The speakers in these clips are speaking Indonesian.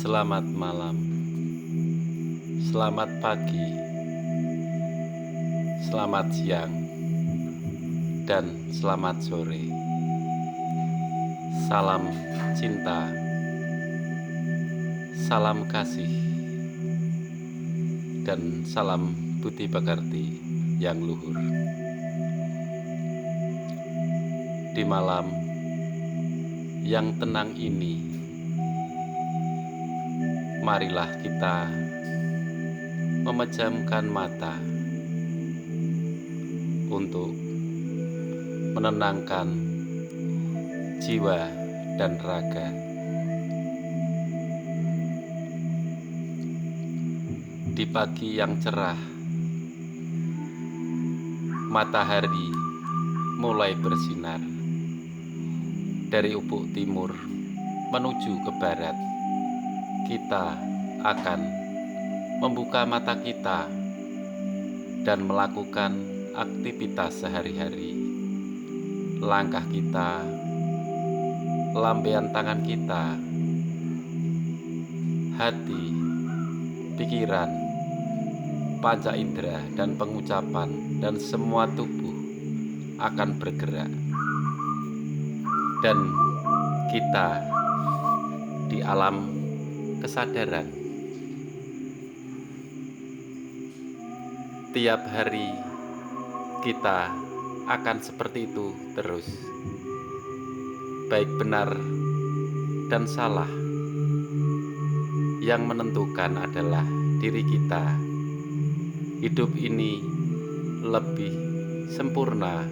Selamat malam, selamat pagi, selamat siang, dan selamat sore. Salam cinta, salam kasih, dan salam budi pekerti yang luhur. Di malam yang tenang ini, marilah kita memejamkan mata untuk menenangkan jiwa dan raga. Di pagi yang cerah, matahari mulai bersinar dari ufuk timur menuju ke barat. Kita akan membuka mata kita dan melakukan aktivitas sehari-hari. Langkah kita, lambaian tangan kita, hati, pikiran, panca indera, dan pengucapan, dan semua tubuh akan bergerak. Dan kita di alam kesadaran tiap hari kita akan seperti itu terus. Baik benar dan salah yang menentukan adalah diri kita. Hidup ini lebih sempurna,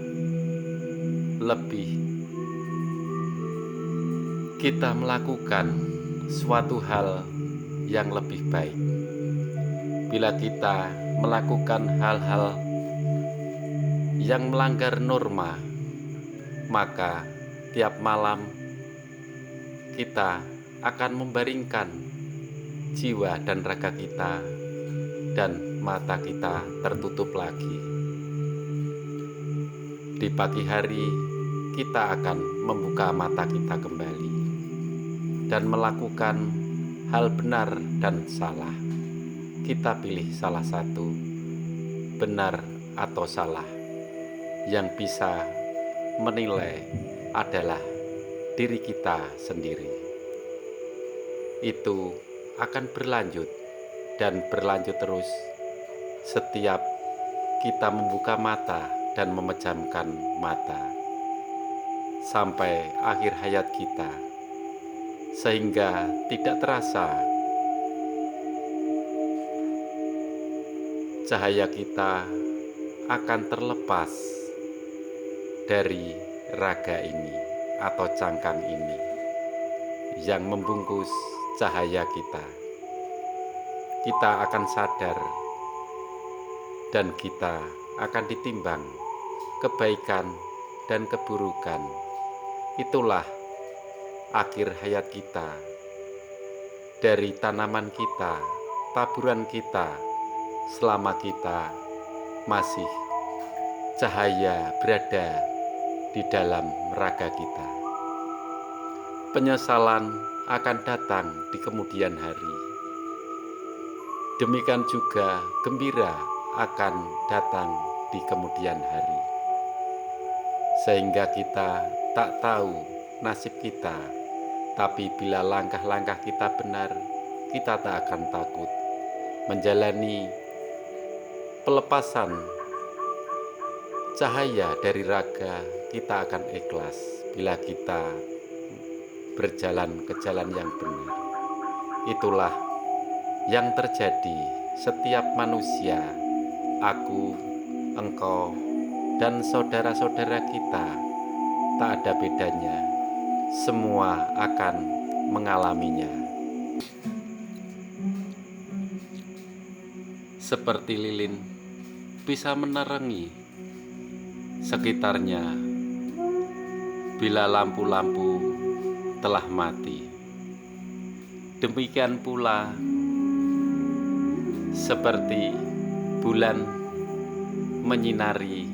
lebih kita melakukan suatu hal yang lebih baik. Bila kita melakukan hal-hal yang melanggar norma, maka tiap malam kita akan membaringkan jiwa dan raga kita, dan mata kita tertutup lagi. Di pagi hari kita akan membuka mata kita kembali dan melakukan hal benar dan salah. Kita pilih salah satu, benar atau salah. Yang bisa menilai adalah diri kita sendiri. Itu akan berlanjut dan berlanjut terus setiap kita membuka mata dan memejamkan mata sampai akhir hayat kita, sehingga tidak terasa cahaya kita akan terlepas dari raga ini atau cangkang ini yang membungkus cahaya kita. Kita akan sadar dan kita akan ditimbang kebaikan dan keburukan. Itulah akhir hayat kita. Dari tanaman kita, taburan kita, selama kita masih cahaya berada di dalam raga kita. Penyesalan akan datang di kemudian hari. Demikian juga gembira akan datang di kemudian hari. Sehingga kita tak tahu nasib kita, tapi bila langkah-langkah kita benar, kita tak akan takut menjalani pelepasan cahaya dari raga. Kita akan ikhlas bila kita berjalan ke jalan yang benar. Itulah yang terjadi setiap manusia. Aku, engkau, dan saudara-saudara kita tak ada bedanya. Semua akan mengalaminya. Seperti lilin bisa menerangi sekitarnya bila lampu-lampu telah mati. Demikian pula seperti bulan menyinari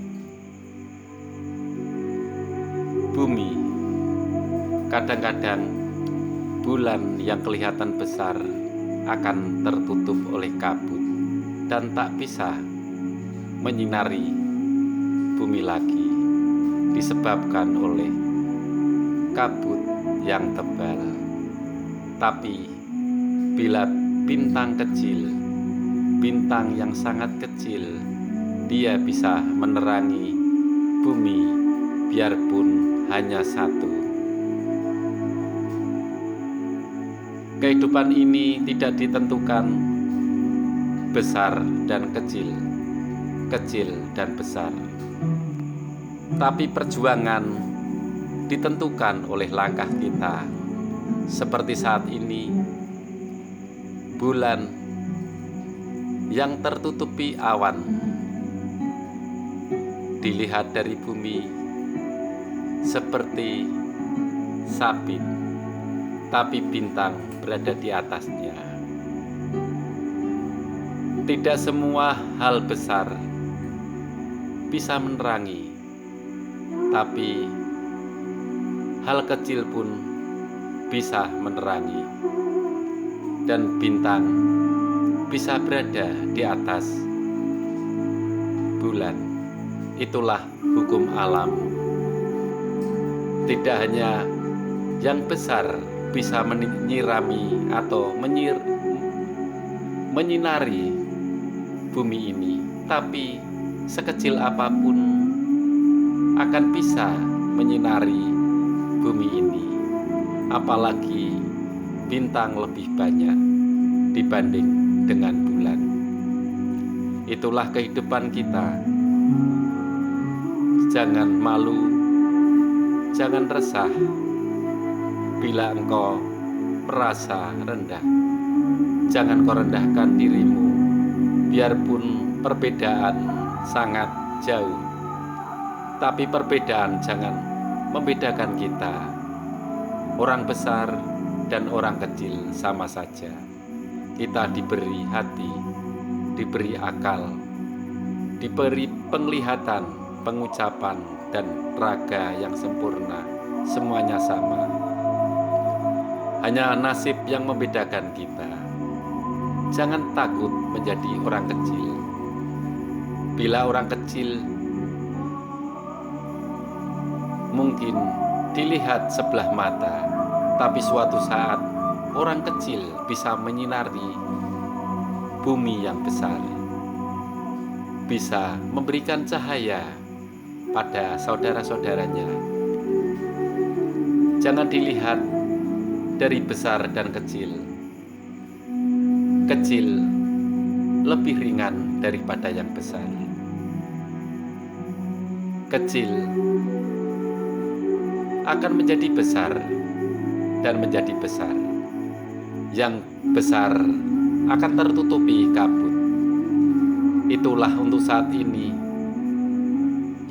bumi. Kadang-kadang bulan yang kelihatan besar akan tertutup oleh kabut dan tak bisa menyinari bumi lagi, disebabkan oleh kabut yang tebal. Tapi bila bintang kecil, bintang yang sangat kecil, dia bisa menerangi bumi biarpun hanya satu. Kehidupan ini tidak ditentukan besar dan kecil, kecil dan besar, tapi perjuangan ditentukan oleh langkah kita. Seperti saat ini, bulan yang tertutupi awan dilihat dari bumi seperti sabit, tapi bintang berada di atasnya. Tidak semua hal besar bisa menerangi, tapi hal kecil pun bisa menerangi, dan bintang bisa berada di atas bulan. Itulah hukum alam. Tidak hanya yang besar bisa menyirami atau menyinari bumi ini, tapi sekecil apapun akan bisa menyinari bumi ini. Apalagi bintang lebih banyak dibanding dengan bulan. Itulah kehidupan kita. Jangan malu, jangan resah bila engkau merasa rendah. Jangan kau rendahkan dirimu, biarpun perbedaan sangat jauh. Tapi perbedaan jangan membedakan kita. Orang besar dan orang kecil sama saja. Kita diberi hati, diberi akal, diberi penglihatan, pengucapan, dan raga yang sempurna. Semuanya sama. Hanya nasib yang membedakan kita. Jangan takut menjadi orang kecil. Bila orang kecil mungkin dilihat sebelah mata, tapi suatu saat orang kecil bisa menyinari bumi yang besar, bisa memberikan cahaya pada saudara-saudaranya. Jangan dilihat dari besar dan kecil. Kecil lebih ringan daripada yang besar. Kecil akan menjadi besar dan menjadi besar. Yang besar akan tertutupi kabut. Itulah untuk saat ini.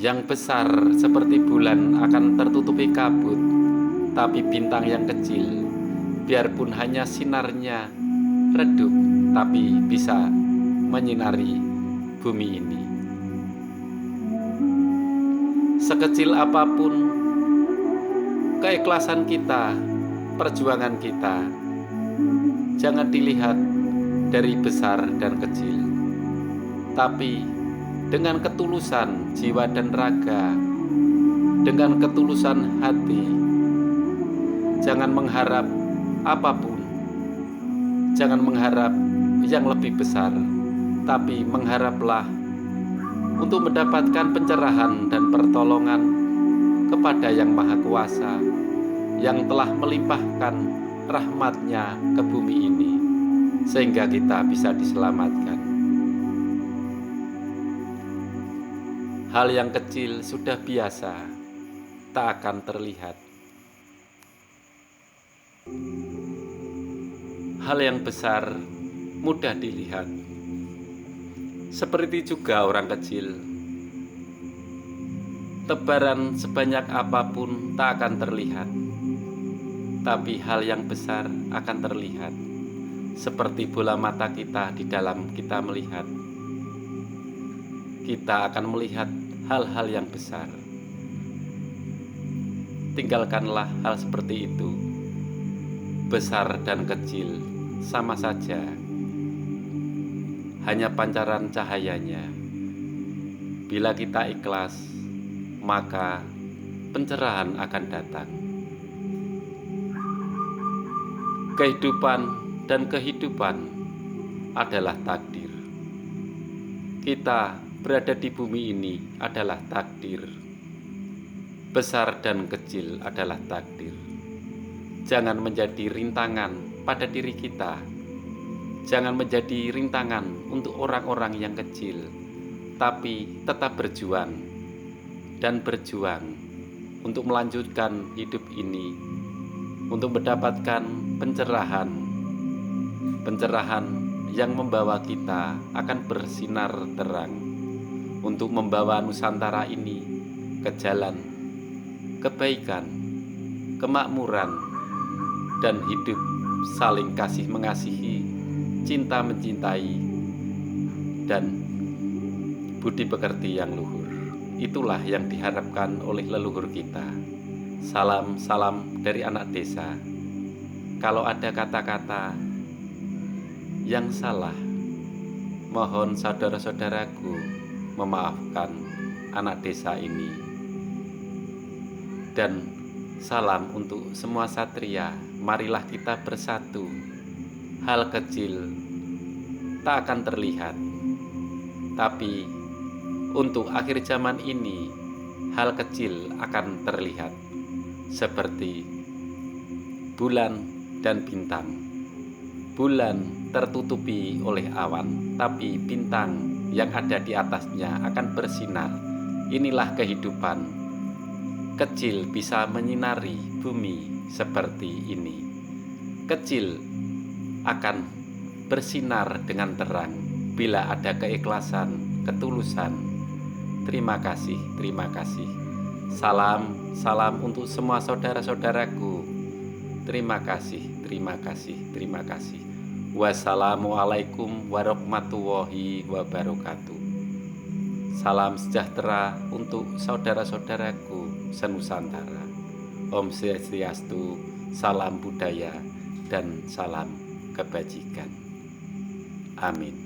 Yang besar seperti bulan akan tertutupi kabut, tapi bintang yang kecil, biarpun hanya sinarnya redup, tapi bisa menyinari bumi ini. Sekecil apapun keikhlasan kita, perjuangan kita, jangan dilihat dari besar dan kecil, tapi dengan ketulusan jiwa dan raga, dengan ketulusan hati. Jangan mengharap apapun, jangan mengharap yang lebih besar, tapi mengharaplah untuk mendapatkan pencerahan dan pertolongan kepada Yang Maha Kuasa, yang telah melimpahkan rahmat-Nya ke bumi ini, sehingga kita bisa diselamatkan. Hal yang kecil sudah biasa, tak akan terlihat. Hal yang besar mudah dilihat. Seperti juga orang kecil, tebaran sebanyak apapun tak akan terlihat, tapi hal yang besar akan terlihat. Seperti bola mata kita di dalam kita melihat, kita akan melihat hal-hal yang besar. Tinggalkanlah hal seperti itu. besar dan kecil sama saja, hanya pancaran cahayanya. Bila kita ikhlas, maka pencerahan akan datang. Kehidupan dan kehidupan adalah takdir. Kita berada di bumi ini adalah takdir. Besar dan kecil adalah takdir. Jangan menjadi rintangan pada diri kita. Jangan menjadi rintangan untuk orang-orang yang kecil, tapi tetap berjuang dan berjuang untuk melanjutkan hidup ini, untuk mendapatkan pencerahan yang membawa kita akan bersinar terang, untuk membawa Nusantara ini ke jalan kebaikan, kemakmuran, dan hidup saling kasih mengasihi, cinta mencintai, dan budi pekerti yang luhur. Itulah yang diharapkan oleh leluhur kita. Salam dari anak desa. Kalau ada kata-kata yang salah, mohon saudara-saudaraku memaafkan anak desa ini. Dan salam untuk semua satria. Marilah kita bersatu. Hal kecil tak akan terlihat, tapi untuk akhir zaman ini hal kecil akan terlihat, seperti bulan dan bintang. Bulan tertutupi oleh awan, tapi bintang yang ada di atasnya akan bersinar. Inilah kehidupan. Kecil bisa menyinari bumi seperti ini. Kecil akan bersinar dengan terang bila ada keikhlasan, ketulusan. Terima kasih, terima kasih. Salam untuk semua saudara-saudaraku. Terima kasih, terima kasih, terima kasih. Wassalamualaikum warahmatullahi wabarakatuh. Salam sejahtera untuk saudara-saudaraku senusantara. Om Swastiastu, salam budaya, dan salam kebajikan. Amin.